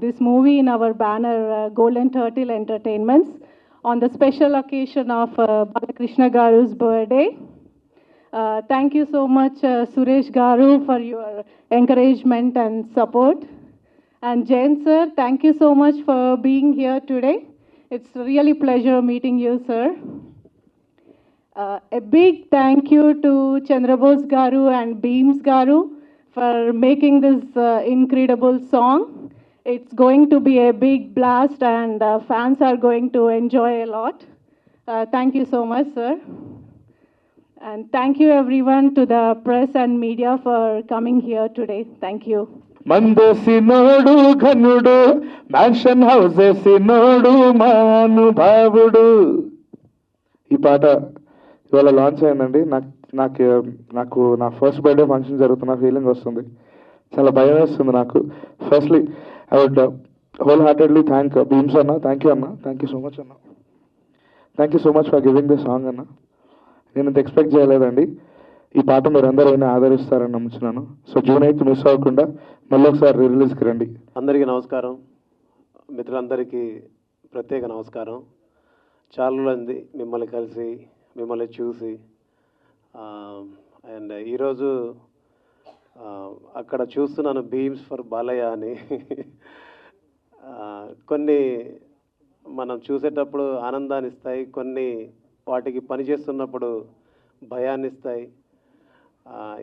this movie in our banner, Golden Turtle Entertainments, on the special occasion of Balakrishna Garu's birthday. Thank you so much, Suresh Garu, for your encouragement and support. And Jain sir, thank you so much for being here today. It's really pleasure meeting you, sir. A big thank you to Chandrabose Garu and Beams Garu for making this incredible song. It's going to be a big blast and fans are going to enjoy a lot. Thank you so much, sir. And thank you everyone to the press and media for coming here today. Thank you. మందేసినోడు ఘనుడు Mansion House వేసినోడు మానుభావుడు. ఈ పాట ఇవాళ launch అయిందండి. నాకు నా ఫస్ట్ బర్త్డే ఫంక్షన్ జరుగుతున్న ఫీలింగ్ వస్తుంది. చాలా భయం వేస్తుంది నాకు. Firstly I would wholeheartedly thank Bheems అన్న. థ్యాంక్ యూ అన్న. థ్యాంక్ యూ సో మచ్ అన్న. Thank you so much for giving the song అన్న. నేను ఇంత ఎక్స్పెక్ట్ చేయలేదండి. ఈ పాట మీరు అందరూ అయినా ఆదరిస్తారని నమ్ముతున్నాను. సో జూన్ 8 మిస్ అవ్వకుండా మళ్ళీ ఒకసారి రిలీజ్కి రండి. అందరికీ నమస్కారం. మిత్రులందరికీ ప్రత్యేక నమస్కారం. చాలా మంది మిమ్మల్ని కలిసి మిమ్మల్ని చూసి అండ్ ఈరోజు అక్కడ చూస్తున్నాను బీమ్స్ ఫర్ బాలయ్య అని. కొన్ని మనం చూసేటప్పుడు ఆనందాన్ని ఇస్తాయి, కొన్ని వాటికి పనిచేస్తున్నప్పుడు భయాన్ని ఇస్తాయి.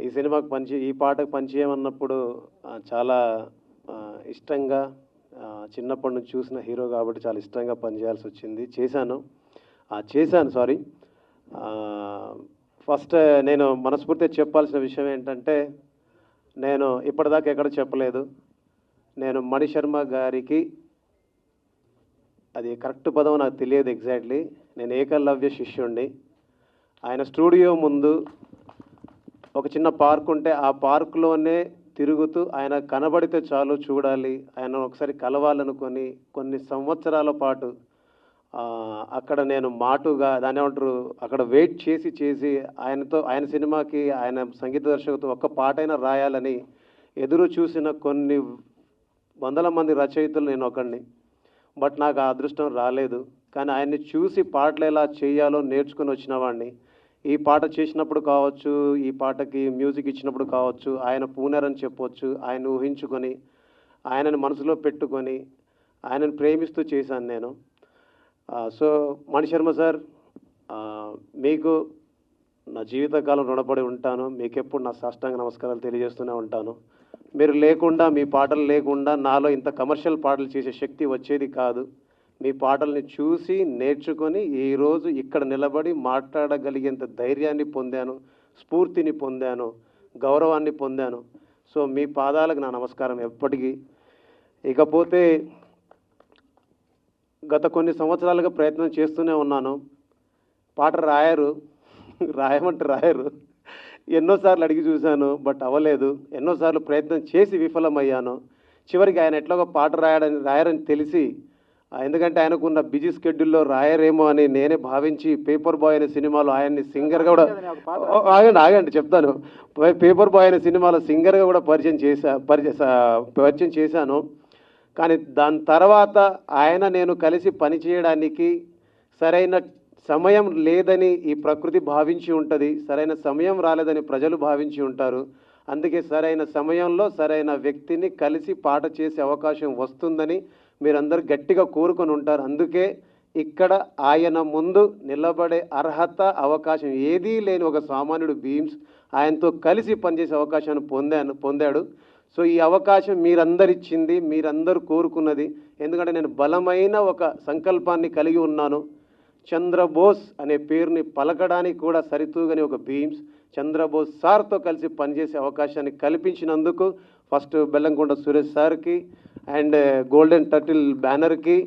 ఈ సినిమాకి ఈ పాటకు పనిచేయమన్నప్పుడు చాలా ఇష్టంగా, చిన్నప్పటి నుంచి చూసిన హీరో కాబట్టి చాలా ఇష్టంగా పనిచేయాల్సి వచ్చింది. చేశాను. ఫస్ట్ నేను మనస్ఫూర్తిగా చెప్పాల్సిన విషయం ఏంటంటే, నేను ఇప్పటిదాకా ఎక్కడ చెప్పలేదు. నేను మణిశర్మ గారికి, అది కరెక్ట్ పదం నాకు తెలియదు ఎగ్జాక్ట్లీ, నేను ఏకలవ్య శిష్యుణ్ణి. ఆయన స్టూడియో ముందు ఒక చిన్న పార్క్ ఉంటే ఆ పార్కులోనే తిరుగుతూ ఆయన కనబడితే చాలు చూడాలి, ఆయన ఒకసారి కలవాలనుకొని కొన్ని సంవత్సరాల పాటు అక్కడ నేను మాటుగా దాన్ని ఏమంటారు అక్కడ వెయిట్ చేసి ఆయన సినిమాకి ఆయన సంగీత దర్శకుతో ఒక్క పాటైనా రాయాలని ఎదురు చూసిన కొన్ని వందల మంది రచయితలు నేను ఒకడిని. బట్ నాకు ఆ అదృష్టం రాలేదు. కానీ ఆయన్ని చూసి పాటలు ఎలా చేయాలో నేర్చుకుని వచ్చిన వాడిని. ఈ పాట చేసినప్పుడు కావచ్చు, ఈ పాటకి మ్యూజిక్ ఇచ్చినప్పుడు కావచ్చు, ఆయన పూనరని చెప్పవచ్చు. ఆయన ఊహించుకొని, ఆయనని మనసులో పెట్టుకొని, ఆయనను ప్రేమిస్తూ చేశాను నేను. సో మణిశర్మ సార్, మీకు నా జీవితకాలం రుణపడి ఉంటాను. మీకెప్పుడు నా సాష్టాంగ నమస్కారాలు తెలియజేస్తూనే ఉంటాను. మీరు లేకుండా, మీ పాటలు లేకుండా నాలో ఇంత కమర్షియల్ పాటలు చేసే శక్తి వచ్చేది కాదు. మీ పాటల్ని చూసి నేర్చుకొని ఈరోజు ఇక్కడ నిలబడి మాట్లాడగలిగేంత ధైర్యాన్ని పొందాను, స్ఫూర్తిని పొందాను, గౌరవాన్ని పొందాను. సో మీ పాదాలకు నా నమస్కారం ఎప్పటికీ. ఇకపోతే గత కొన్ని సంవత్సరాలుగా ప్రయత్నం చేస్తూనే ఉన్నాను. పాట రాయరు. ఎన్నోసార్లు అడిగి చూశాను, బట్ అవ్వలేదు. ఎన్నోసార్లు ప్రయత్నం చేసి విఫలమయ్యాను. చివరికి ఆయన ఎట్లాగో పాట రాయరని తెలిసి, ఎందుకంటే ఆయనకున్న బిజీ స్కెడ్యూల్లో రాయరేమో అని నేనే భావించి పేపర్ బాయ్ అనే సినిమాలో ఆయన్ని సింగర్గా కూడా ఆగండి చెప్తాను. పేపర్ బాయ్ అనే సినిమాలో సింగర్గా కూడా పరిచయం చేశాను. కానీ దాని తర్వాత ఆయన నేను కలిసి పనిచేయడానికి సరైన సమయం లేదని ఈ ప్రకృతి భావించి ఉంటుంది, సరైన సమయం రాలేదని ప్రజలు భావించి ఉంటారు. అందుకే సరైన సమయంలో సరైన వ్యక్తిని కలిసి పాట చేసే అవకాశం వస్తుందని మీరందరూ గట్టిగా కోరుకొని ఉంటారు. అందుకే ఇక్కడ ఆయన ముందు నిలబడే అర్హత, అవకాశం ఏదీ లేని ఒక సామాన్యుడు బీమ్స్ ఆయనతో కలిసి పనిచేసే అవకాశాన్ని పొందాడు. సో ఈ అవకాశం మీరందరిచ్చింది, మీరందరూ కోరుకున్నది. ఎందుకంటే నేను బలమైన ఒక సంకల్పాన్ని కలిగి ఉన్నాను. చంద్రబోస్ అనే పేరుని పలకడానికి కూడా సరితూగని ఒక బీమ్స్ చంద్రబోస్ సార్తో కలిసి పనిచేసే అవకాశాన్ని కల్పించినందుకు ఫస్ట్ బెల్లంకొండ సురేష్ సార్కి అండ్ గోల్డెన్ టర్టిల్ బ్యానర్కి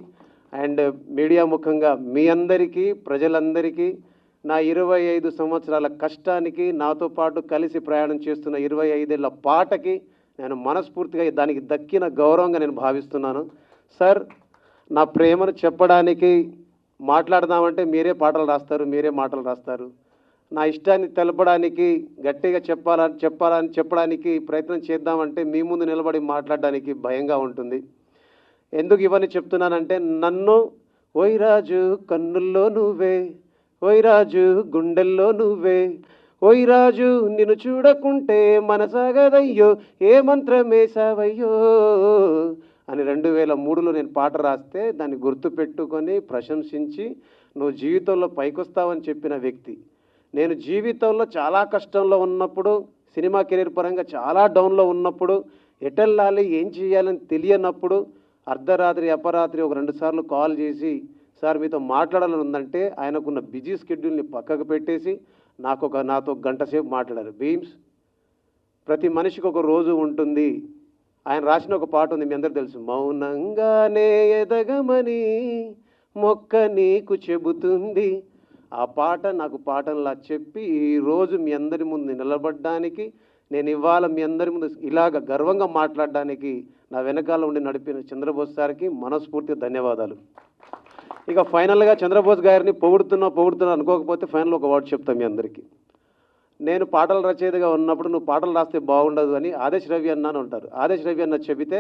అండ్ మీడియా ముఖంగా మీ అందరికీ, ప్రజలందరికీ, నా 25 సంవత్సరాల కష్టానికి, నాతో పాటు కలిసి ప్రయాణం చేస్తున్న 25 ఏళ్ల పాటకి నేను మనస్ఫూర్తిగా దానికి దక్కిన గౌరవంగా నేను భావిస్తున్నాను. సార్, నా ప్రేమను చెప్పడానికి మాట్లాడదామంటే మీరే పాటలు రాస్తారు, మీరే మాటలు రాస్తారు. నా ఇష్టాన్ని తెలపడానికి, గట్టిగా చెప్పడానికి ప్రయత్నం చేద్దామంటే మీ ముందు నిలబడి మాట్లాడడానికి భయంగా ఉంటుంది. ఎందుకు ఇవన్నీ చెప్తున్నానంటే, నన్ను ఓయ్ రాజు కన్నుల్లో నువ్వే, ఓయ్ రాజు గుండెల్లో నువ్వే, ఓయ్ రాజు నిన్ను చూడకుంటే మనసాగదయ్యో, ఏ మంత్రమేసావయ్యో అని 2003లో నేను పాట రాస్తే దాన్ని గుర్తుపెట్టుకొని ప్రశంసించి నువ్వు జీవితంలో పైకొస్తావని చెప్పిన వ్యక్తి. నేను జీవితంలో చాలా కష్టంలో ఉన్నప్పుడు, సినిమా కెరీర్ పరంగా చాలా డౌన్లో ఉన్నప్పుడు, ఎటెళ్ళాలి ఏం చేయాలని తెలియనప్పుడు అర్ధరాత్రి అపరాత్రి ఒక 2 సార్లు కాల్ చేసి సార్ మీతో మాట్లాడాలని ఉందంటే ఆయనకున్న బిజీ స్కెడ్యూల్ని పక్కకు పెట్టేసి నాతో గంట సేపు మాట్లాడారు. భీమ్స్, ప్రతి మనిషికి ఒక రోజు ఉంటుంది. ఆయన రాసిన ఒక పాట ఉంది, మీ అందరికీ తెలుసు, మౌనంగానే ఎదగమని మొక్క నీకు చెబుతుంది. ఆ పాట నాకు పాటంలా చెప్పి ఈరోజు మీ అందరి ముందు నిలబడడానికి, నేను ఇవాళ మీ అందరి ముందు ఇలాగ గర్వంగా మాట్లాడడానికి నా వెనకాల ఉండి నడిపిన చంద్రబోస్ సార్కి మనస్ఫూర్తిగా ధన్యవాదాలు. ఇక ఫైనల్గా చంద్రబోస్ గారిని పొగుడుతున్నా అనుకోకపోతే ఫైనల్ ఒక వర్డ్ చెప్తాను మీ అందరికీ. నేను పాటల రచయితగా ఉన్నప్పుడు నువ్వు పాటలు రాస్తే బాగుండదు అని ఆదేశ్ రవి అన్న అని ఉంటారు. ఆదేశ్ రవి అన్న చెబితే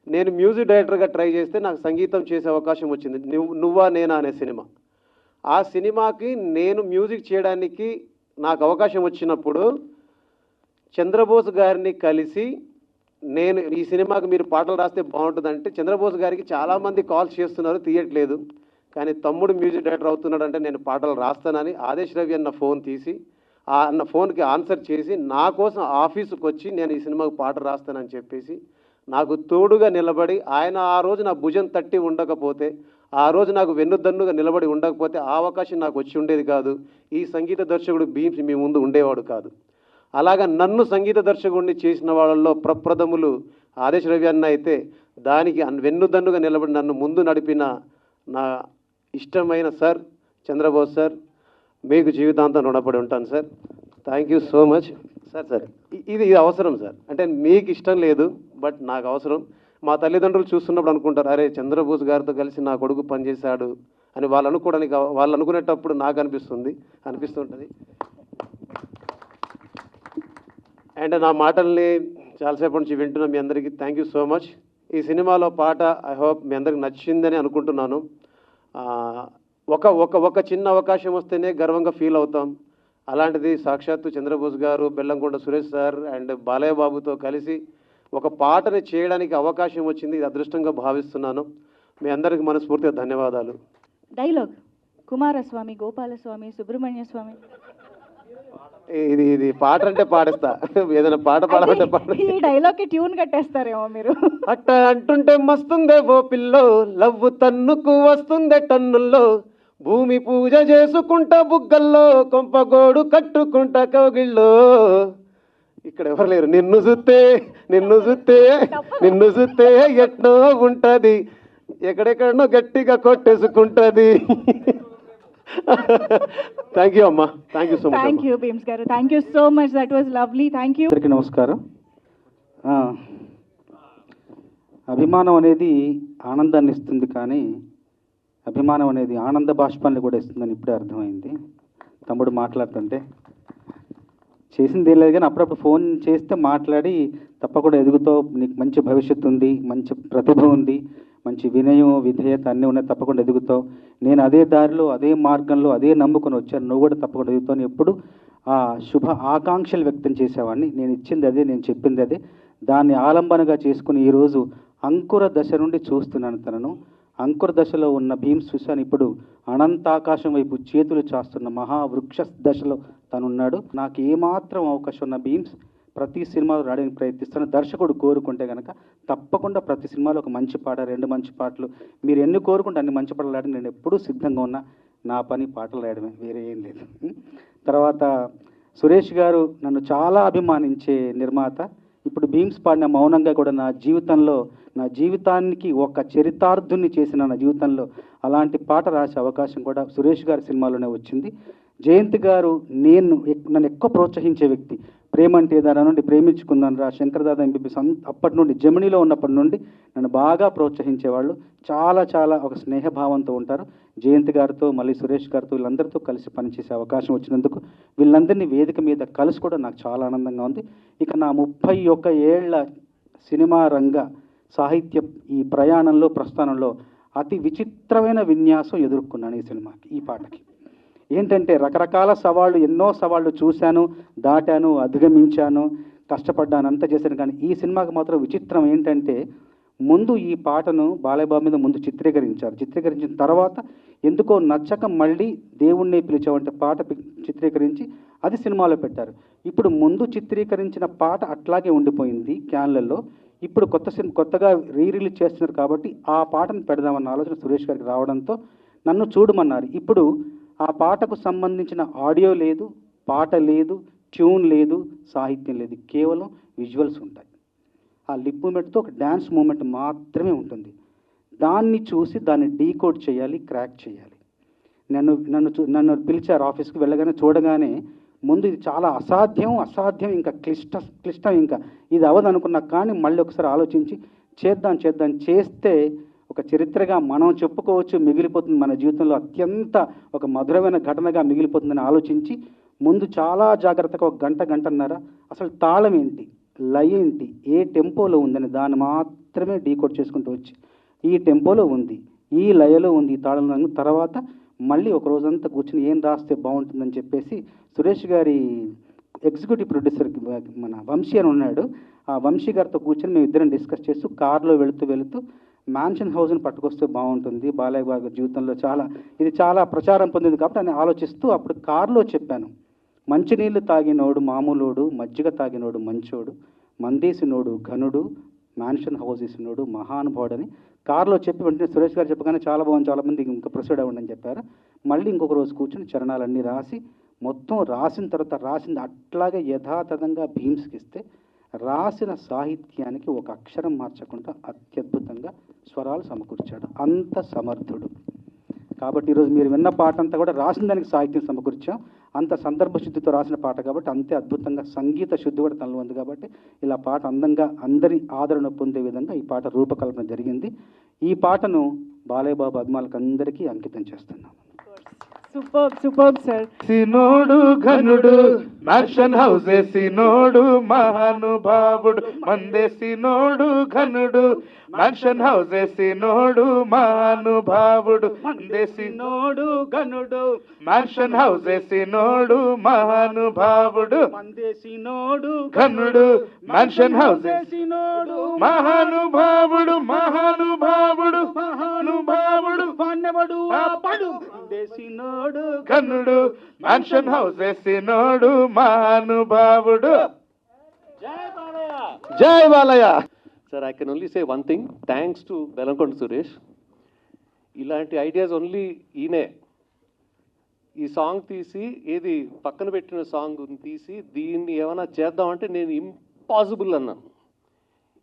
నేను మ్యూజిక్ డైరెక్టర్గా ట్రై చేస్తే నాకు సంగీతం చేసే అవకాశం వచ్చింది, నువ్వా నేనా అనే సినిమా. ఆ సినిమాకి నేను మ్యూజిక్ చేయడానికి నాకు అవకాశం వచ్చినప్పుడు చంద్రబోస్ గారిని కలిసి నేను ఈ సినిమాకి మీరు పాటలు రాస్తే బాగుంటుందంటే, చంద్రబోస్ గారికి చాలామంది కాల్స్ చేస్తున్నారు తీయట్లేదు, కానీ తమ్ముడు మ్యూజిక్ డైరెక్టర్ అవుతున్నాడు అంటే నేను పాటలు రాస్తానని ఆదేశ్ రవి అన్న ఫోన్ తీసి ఆ అన్న ఫోన్కి ఆన్సర్ చేసి నా కోసం ఆఫీసుకు వచ్చి నేను ఈ సినిమాకు పాట రాస్తానని చెప్పేసి నాకు తోడుగా నిలబడి, ఆయన ఆ రోజు నా భుజం తట్టి ఉండకపోతే, ఆ రోజు నాకు వెన్నుదన్నుగా నిలబడి ఉండకపోతే ఆ అవకాశం నాకు వచ్చి ఉండేది కాదు. ఈ సంగీత దర్శకుడు భీమ్స్ మీ ముందు ఉండేవాడు కాదు. అలాగా నన్ను సంగీత దర్శకుడిని చేసిన వాళ్ళల్లో ప్రప్రథములు ఆదేశ్ రవి అన్న అయితే, దానికి వెన్నుదన్నుగా నిలబడి నన్ను ముందు నడిపిన నా ఇష్టమైన సార్ చంద్రబోస్ సార్, మీకు జీవితాంతం రుణపడి ఉంటాను sir. Thank you so much sir. ఇది అవసరం సార్, అంటే మీకు ఇష్టం లేదు బట్ నాకు అవసరం. మా తల్లిదండ్రులు చూస్తున్నప్పుడు అనుకుంటారు, అరే చంద్రబోస్ గారితో కలిసి నా కొడుకు పనిచేశాడు అని వాళ్ళు అనుకునేటప్పుడు నాకు అనిపిస్తుంటుంది. అండ్ నా మాటల్ని చాలాసేపటి నుంచి వింటున్న మీ అందరికీ థ్యాంక్ యూ సో మచ్. ఈ సినిమాలో పాట ఐ హోప్ మీ అందరికి నచ్చిందని అనుకుంటున్నాను. ఒక చిన్న అవకాశం వస్తేనే గర్వంగా ఫీల్ అవుతాం. అలాంటిది సాక్షాత్తు చంద్రబోస్ గారు, బెల్లంకొండ సురేష్ సార్ అండ్ బాలయ్య బాబుతో కలిసి ఒక పాటని చేయడానికి అవకాశం వచ్చింది. ఇది అదృష్టంగా భావిస్తున్నాను. మీ అందరికి మనస్ఫూర్తిగా ధన్యవాదాలు. డైలాగ్ కుమారస్వామి, గోపాలస్వామి, సుబ్రహ్మణ్య స్వామి. ఇది పాట అంటే పాడేస్తా, ఏదైనా పాట పాడాలంటే పాడ. ఈ డైలాగ్ కి ట్యూన్ కట్టేస్తారేమో మీరు. అట్ట అంటుంటే మస్తుందే ఓ పిల్లో, లవ్వు తన్నుకు వస్తుందే టన్నుల్లో, భూమి పూజ చేసుకుంటా బుగ్గల్లో, కొంపగోడు కట్టుకుంటా కౌగిల్లో. ఇక్కడ ఎవరు లేరు. నిన్ను చూస్తే ఎట్నో ఉంటది, ఎక్కడెక్కడనో గట్టిగా కొట్టేసుకుంటది. థ్యాంక్ యూ అమ్మా, thank you so much. Thank you Bheems గారు, thank you so much, that was lovely. Thank you. అందరికీ నమస్కారం. అభిమానం అనేది ఆనందాన్ని ఇస్తుంది, కానీ అభిమానం అనేది ఆనంద బాష్పాన్ని కూడా ఇస్తుందని ఇప్పుడే అర్థమైంది. తమ్ముడు మాట్లాడుతుంటే చేసింది ఏం లేదు, కానీ అప్పుడప్పుడు ఫోన్ చేస్తే మాట్లాడి తప్పకుండా ఎదుగుతావు, నీకు మంచి భవిష్యత్తు ఉంది, మంచి ప్రతిభ ఉంది, మంచి వినయం విధేయత అన్నీ ఉన్నాయి, తప్పకుండా ఎదుగుతావు, నేను అదే దారిలో అదే మార్గంలో అదే నమ్ముకొని వచ్చాను, నువ్వు కూడా తప్పకుండా ఎదుగుతావు ఎప్పుడు ఆ శుభ ఆకాంక్షలు వ్యక్తం చేసేవాడిని. నేను ఇచ్చింది అదే, నేను చెప్పింది అదే, దాన్ని ఆలంబనగా చేసుకుని ఈరోజు అంకుర దశ నుండి చూస్తున్నాను తనను. అంకుర దశలో ఉన్న భీమ్స్ చూశాను, ఇప్పుడు అనంతాకాశం వైపు చేతులు చాస్తున్న మహావృక్ష దశలో తనున్నాడు. నాకు ఏమాత్రం అవకాశం ఉన్న భీమ్స్ ప్రతి సినిమాలో రాయడానికి ప్రయత్నిస్తాను. దర్శకుడు కోరుకుంటే కనుక తప్పకుండా ప్రతి సినిమాలో ఒక మంచి పాట, 2 మంచి పాటలు, మీరు ఎన్ని కోరుకుంటే అన్ని మంచి పాటలు రాయడానికి నేను ఎప్పుడూ సిద్ధంగా ఉన్నా. నా పని పాటలు రాయడమే, వేరే ఏం లేదు. తర్వాత సురేష్ గారు నన్ను చాలా అభిమానించే నిర్మాత. ఇప్పుడు భీమ్స్ పాడిన మౌనంగా కూడా నా జీవితానికి ఒక చరితార్థుని చేసిన నా జీవితంలో అలాంటి పాట రాసే అవకాశం కూడా సురేష్ గారి సినిమాలోనే వచ్చింది. జయంత్ గారు నన్ను ఎక్కువ ప్రోత్సహించే వ్యక్తి. ప్రేమంటే దాని నుండి ప్రేమించుకుందాను రా, శంకరదాదా ఎంబీబీఎస్ అప్పటి నుండి జమినీలో ఉన్నప్పటి నుండి నన్ను బాగా ప్రోత్సహించేవాళ్ళు. చాలా ఒక స్నేహభావంతో ఉంటారు. జయంత్ గారితో మళ్ళీ సురేష్ గారితో వీళ్ళందరితో కలిసి పనిచేసే అవకాశం వచ్చినందుకు వీళ్ళందరినీ వేదిక మీద కలిసి కూడా నాకు చాలా ఆనందంగా ఉంది. ఇక నా 31 ఏళ్ల సినిమా రంగ సాహిత్య ఈ ప్రయాణంలో ప్రస్థానంలో అతి విచిత్రమైన విన్యాసం ఎదుర్కొన్నాను ఈ సినిమాకి, ఈ పాటకి. ఏంటంటే రకరకాల సవాళ్ళు, ఎన్నో సవాళ్ళు చూశాను, దాటాను, అధిగమించాను, కష్టపడ్డాను, అంతా చేశాను. కానీ ఈ సినిమాకి మాత్రం విచిత్రం ఏంటంటే ముందు ఈ పాటను బాలయ్యబాబు మీద ముందు చిత్రీకరించారు. చిత్రీకరించిన తర్వాత ఎందుకో నచ్చక మళ్ళీ దేవుణ్ణి పిలిచావంటే పాట చిత్రీకరించి అది సినిమాలో పెట్టారు. ఇప్పుడు ముందు చిత్రీకరించిన పాట అట్లాగే ఉండిపోయింది క్యాన్లలో. ఇప్పుడు కొత్తగా రిలీజ్ చేస్తున్నారు కాబట్టి ఆ పాటను పెడదామన్న ఆలోచన సురేష్ గారికి రావడంతో నన్ను చూడమన్నారు. ఇప్పుడు ఆ పాటకు సంబంధించిన ఆడియో లేదు, పాట లేదు, ట్యూన్ లేదు, సాహిత్యం లేదు, కేవలం విజువల్స్ ఉంటాయి. ఆ లిప్ మూమెంట్తో ఒక డ్యాన్స్ మూమెంట్ మాత్రమే ఉంటుంది. దాన్ని చూసి దాన్ని డీకోడ్ చేయాలి, క్రాక్ చేయాలి. నన్ను పిలిచారు ఆఫీస్కి. వెళ్ళగానే చూడగానే ముందు ఇది చాలా అసాధ్యం, ఇంకా క్లిష్టం, ఇంకా ఇది అవ్వదు అనుకున్నా. కానీ మళ్ళీ ఒకసారి ఆలోచించి చేద్దాం చేస్తే ఒక చరిత్రగా మనం చెప్పుకోవచ్చు, మిగిలిపోతుంది మన జీవితంలో అత్యంత ఒక మధురమైన ఘటనగా మిగిలిపోతుందని ఆలోచించి ముందు చాలా జాగ్రత్తగా ఒక గంటన్నర అసలు తాళం ఏంటి, లయ ఏంటి, ఏ టెంపోలో ఉందని దాన్ని మాత్రమే డీకోడ్ చేసుకుంటూ వచ్చి ఈ టెంపోలో ఉంది, ఈ లయలో ఉంది, ఈ తాళం. తర్వాత మళ్ళీ ఒక రోజంతా కూర్చుని ఏం రాస్తే బాగుంటుందని చెప్పేసి సురేష్ గారి ఎగ్జిక్యూటివ్ ప్రొడ్యూసర్కి మన వంశీ అని ఉన్నాడు, ఆ వంశీ గారితో కూర్చొని మేము ఇద్దరం డిస్కస్ చేస్తూ కార్లో వెళుతూ మ్యాన్షన్ హౌస్ని పట్టుకొస్తే బాగుంటుంది, బాలయ్య గారి జీవితంలో ఇది చాలా ప్రచారం పొందింది కాబట్టి అని ఆలోచిస్తూ అప్పుడు కారులో చెప్పాను, మంచినీళ్ళు తాగినోడు మామూలోడు, మజ్జిగ తాగినోడు మంచోడు, మందేసినోడు ఘనుడు, మ్యాన్షన్ హౌస్ వేసినోడు మహానుభావుడని కారులో చెప్పి వెంటనే సురేష్ గారు చెప్పగానే చాలా బాగుంది, చాలామంది ఇంకా ప్రొసీడ్ అవ్వండి అని చెప్పారు. మళ్ళీ ఇంకొక రోజు కూర్చొని చరణాలన్నీ రాసి మొత్తం రాసిన తర్వాత రాసింది అట్లాగే యథాతథంగా భీమ్స్కి ఇస్తే రాసిన సాహిత్యానికి ఒక అక్షరం మార్చకుండా అత్యద్భుతంగా స్వరాలు సమకూర్చాడు. అంత సమర్థుడు. కాబట్టి ఈరోజు మీరు విన్న పాట అంతా కూడా రాసిన దానికి సాహిత్యం సమకూర్చాం. అంత సందర్భ శుద్ధితో రాసిన పాట కాబట్టి అంతే అద్భుతంగా సంగీత శుద్ధి కూడా తనలో ఉంది. కాబట్టి ఇలా పాట అందంగా అందరి ఆదరణ పొందే విధంగా ఈ పాట రూపకల్పన జరిగింది. ఈ పాటను బాలయ్య బాబు అభిమానులకు అందరికీ అంకితం చేస్తున్నాను. Super sir. సినోడు ఘనుడు, మ్యాన్షన్ హౌస్ వేసినోడు మహానుభావుడు, మందేసినోడు ఘనుడు, మ్యాన్షన్ హౌస్ వేసినోడు మహానుభావుడు, మందేసినోడు ఘనుడు, మ్యాన్షన్ హౌస్ వేసినోడు మహానుభావుడు, మందేసినోడు ఘనుడు, మ్యాన్షన్ హౌస్ వేసినోడు మహానుభావుడు, మహానుభావుడు, మహానుభావుడు, పాండవుడు ఆపడు, మందేసినోడు ఘనుడు, మ్యాన్షన్ హౌస్ వేసినోడు మహానుభావుడు. జై Balayya. Sir, I can only say one thing. Thanks to Belankonda Suresh. ఇలాంటి ఐడియాస్ ఓన్లీ ఈయనే. ఈ సాంగ్ తీసి ఏది పక్కన పెట్టిన సాంగ్ తీసి దీన్ని ఏమైనా చేద్దామంటే నేను ఇంపాసిబుల్ అన్నాను,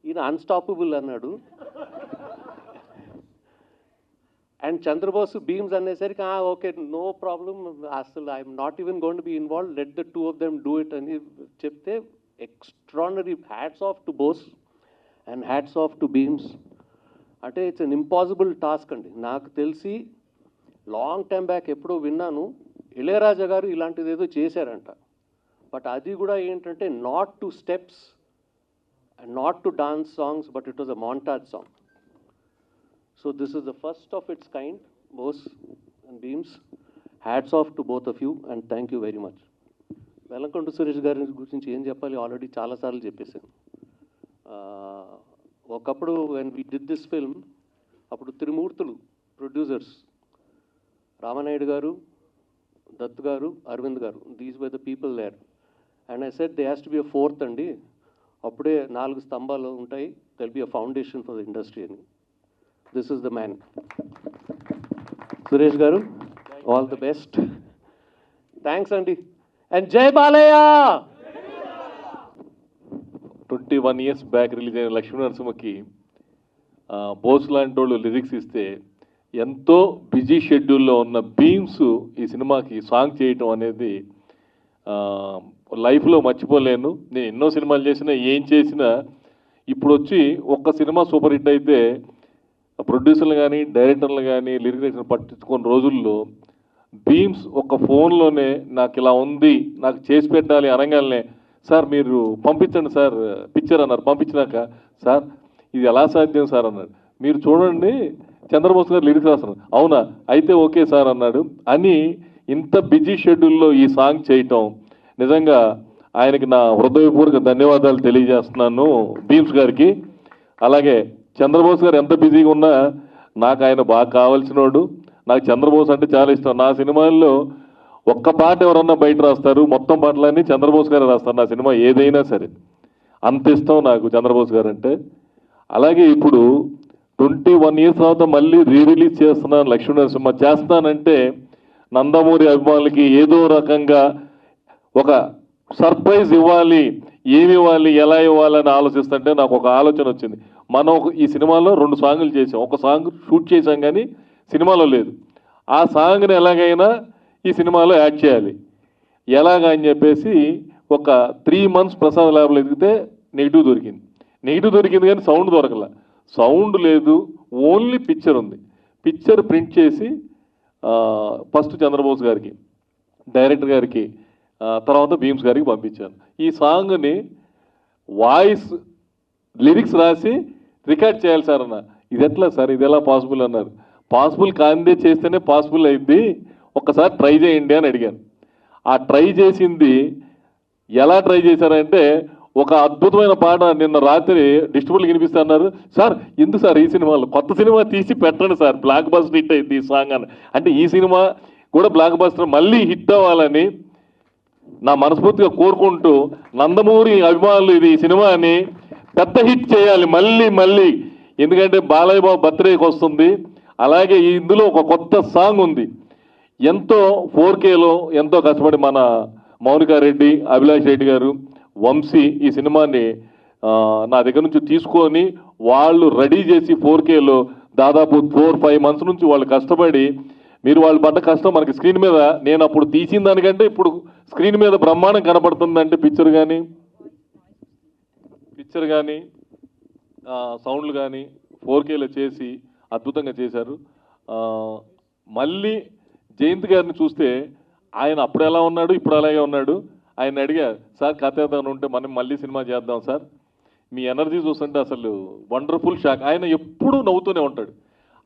ఈయన అన్స్టాపబుల్ అన్నాడు. అండ్ చంద్రబోసు బీమ్స్ అనేసరికి ఓకే నో ప్రాబ్లం, అసలు I'm not even going to be involve, let the two of them do it అని చెప్తే extraordinary. Hats off to Bose and hats off to Bheems. అంటే ఇట్స్ అన్ ఇంపాసిబుల్ టాస్క్ అండి. నాకు తెలిసి long time back ఎప్పుడో విన్నాను ఇళయరాజా గారు ఇలాంటిది ఏదో చేశారంట. బట్ అది కూడా ఏంటంటే not to steps and not to dance songs, but it was a montage song. So this is the first of its kind. Bose and Bheems, hats off to both of you and thank you very much. Velankonda Suresh గారి గురించి ఏం చెప్పాలి, already చాలాసార్లు చెప్పేశాను. ఒకప్పుడు when we did this film, అప్పుడు త్రిమూర్తులు producers, Ramanaidu గారు, దత్ గారు, అరవింద్ గారు, these were the people there. And I said they has to be a fourth అండి, అప్పుడే 4 స్తంభాలు ఉంటాయి, they'll be a foundation for the industry అని. This is the man. Suresh గారు, ఆల్ ద బెస్ట్. థ్యాంక్స్ అండి. అండ్ జై బాలయ్య. 21 years బ్యాక్ రిలీజ్ అయిన లక్ష్మీ నరసింహకి బోస్ లాంటి వాళ్ళు లిరిక్స్ ఇస్తే ఎంతో బిజీ షెడ్యూల్లో ఉన్న బీమ్స్ ఈ సినిమాకి సాంగ్ చేయటం అనేది లైఫ్లో మర్చిపోలేను. నేను ఎన్నో సినిమాలు చేసినా ఏం చేసినా ఇప్పుడు వచ్చి ఒక్క సినిమా సూపర్ హిట్ అయితే ప్రొడ్యూసర్లు కానీ డైరెక్టర్లు కానీ లిరిక్ రైటర్లు పట్టించుకున్న రోజుల్లో బీమ్స్ ఒక ఫోన్లోనే నాకు ఇలా ఉంది, నాకు చేసి పెట్టాలి అనగానే సార్ మీరు పంపించండి సార్ పిక్చర్ అన్నారు. పంపించినాక సార్ ఇది ఎలా సాధ్యం సార్ అన్నాడు. మీరు చూడండి చంద్రబోస్ గారు లిరిక్స్ రాస్తున్నారు. అవునా, అయితే ఓకే సార్ అన్నాడు. అని ఇంత బిజీ షెడ్యూల్లో ఈ సాంగ్ చేయటం నిజంగా ఆయనకి నా హృదయపూర్వక ధన్యవాదాలు తెలియజేస్తున్నాను భీమ్స్ గారికి. అలాగే చంద్రబోస్ గారు ఎంత బిజీగా ఉన్నా నాకు ఆయన బాగా కావాల్సినోడు. నాకు చంద్రబోస్ అంటే చాలా ఇష్టం. నా సినిమాల్లో ఒక్క పాట ఎవరన్నా బయట రాస్తారు, మొత్తం పాటలన్నీ చంద్రబోస్ గారు రాస్తారు నా సినిమా ఏదైనా సరే. అంత ఇష్టం నాకు చంద్రబోస్ గారు అంటే. అలాగే ఇప్పుడు 21 years తర్వాత మళ్ళీ రిలీజ్ చేస్తున్నాను లక్ష్మీనరసింహ. చేస్తానంటే నందమూరి అభిమానులకి ఏదో రకంగా ఒక సర్ప్రైజ్ ఇవ్వాలి. ఏమి ఇవ్వాలి, ఎలా ఇవ్వాలని ఆలోచిస్తుంటే నాకు ఒక ఆలోచన వచ్చింది. మనం ఈ సినిమాలో 2 సాంగులు చేసాం. ఒక సాంగ్ షూట్ చేసాం కానీ సినిమాలో లేదు. ఆ సాంగ్ని ఎలాగైనా ఈ సినిమాలో యాడ్ చేయాలి. ఎలాగా అని చెప్పేసి ఒక 3 months ప్రసాద్ ల్యాబ్లో ఎదిగితే నెగిటివ్ దొరికింది కానీ సౌండ్ దొరకల. సౌండ్ లేదు, ఓన్లీ పిక్చర్ ఉంది. పిక్చర్ ప్రింట్ చేసి ఫస్ట్ చంద్రబోస్ గారికి, డైరెక్టర్ గారికి, తర్వాత భీమ్స్ గారికి పంపించాను. ఈ సాంగ్ని వాయిస్ లిరిక్స్ రాసి రికార్డ్ చేయాలి సార్ అన్న. ఇది ఎట్లా సార్, ఇది ఎలా పాసిబుల్ అన్నారు. పాసిబుల్ కాందే చేస్తేనే పాసిబుల్ అయింది, ఒక్కసారి ట్రై చేయండి అని అడిగాను. ఆ ట్రై చేసింది ఎలా ట్రై చేశారంటే ఒక అద్భుతమైన పాట నిన్న రాత్రి డిస్ట్రిబ్యూటర్లు వినిపిస్తే అన్నారు, సార్ ఎందుకు సార్ ఈ సినిమాలో కొత్త సినిమా తీసి పెట్టండి సార్, బ్లాక్ బస్టర్ హిట్ అయింది ఈ సాంగ్ అని. అంటే ఈ సినిమా కూడా బ్లాక్ బస్టర్ మళ్ళీ హిట్ అవ్వాలని నా మనస్ఫూర్తిగా కోరుకుంటూ, నందమూరి అభిమానులు ఇది సినిమాని పెద్ద హిట్ చేయాలి మళ్ళీ. ఎందుకంటే బాలయ్య బాబు బర్త్డేకి వస్తుంది. అలాగే ఇందులో ఒక కొత్త సాంగ్ ఉంది. ఎంతో 4Kలో ఎంతో కష్టపడి మన మౌనికారెడ్డి, అభిలాష్ రెడ్డి గారు, వంశీ ఈ సినిమాని నా దగ్గర నుంచి తీసుకొని వాళ్ళు రెడీ చేసి 4Kలో దాదాపు 4-5 months నుంచి వాళ్ళు కష్టపడి, మీరు వాళ్ళు పడ్డ కష్టం మనకి స్క్రీన్ మీద, నేను అప్పుడు తీసిన దానికంటే ఇప్పుడు స్క్రీన్ మీద బ్రహ్మాండం కనపడుతుందంటే పిక్చర్ కానీ సౌండ్లు కానీ 4Kలో చేసి అద్భుతంగా చేశారు. మళ్ళీ జయంత్ గారిని చూస్తే ఆయన అప్పుడు ఎలా ఉన్నాడు, ఇప్పుడు అలాగే ఉన్నాడు. ఆయన అడిగా, సార్ కథ ఏదైనా ఉంటే మనం మళ్ళీ సినిమా చేద్దాం సార్, మీ ఎనర్జీ చూస్తుంటే అసలు వండర్ఫుల్ షాక్. ఆయన ఎప్పుడూ నవ్వుతూనే ఉంటాడు.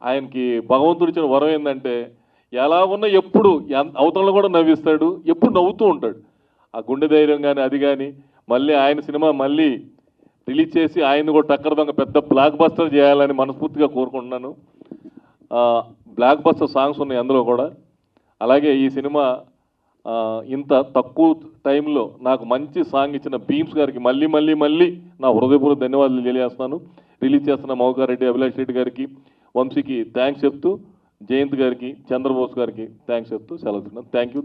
ఆయనకి భగవంతుడు ఇచ్చిన వరం ఏంటంటే ఎలా ఉన్నా ఎప్పుడు అవతలను కూడా నవ్విస్తాడు, ఎప్పుడు నవ్వుతూ ఉంటాడు. ఆ గుండె ధైర్యం కానీ అది కానీ. మళ్ళీ ఆయన సినిమా మళ్ళీ రిలీజ్ చేసి ఆయన కూడా టక్కర దొంగ పెద్ద బ్లాక్ బస్టర్ చేయాలని మనస్ఫూర్తిగా కోరుకుంటున్నాను. బ్లాక్ బస్టర్ సాంగ్స్ ఉన్నాయి అందులో కూడా. అలాగే ఈ సినిమా ఇంత తక్కువ టైంలో నాకు మంచి సాంగ్ ఇచ్చిన భీమ్స్ గారికి మళ్ళీ నా హృదయపూర్వక ధన్యవాదాలు తెలియజేస్తున్నాను. రిలీజ్ చేస్తున్న మౌకారెడ్డి, అభిలాష్ రెడ్డి గారికి, వంశీకి థ్యాంక్స్ చెప్తూ, జయంత్ గారికి, చంద్రబోస్ గారికి థ్యాంక్స్ చెప్తూ సెలవు. Thank you.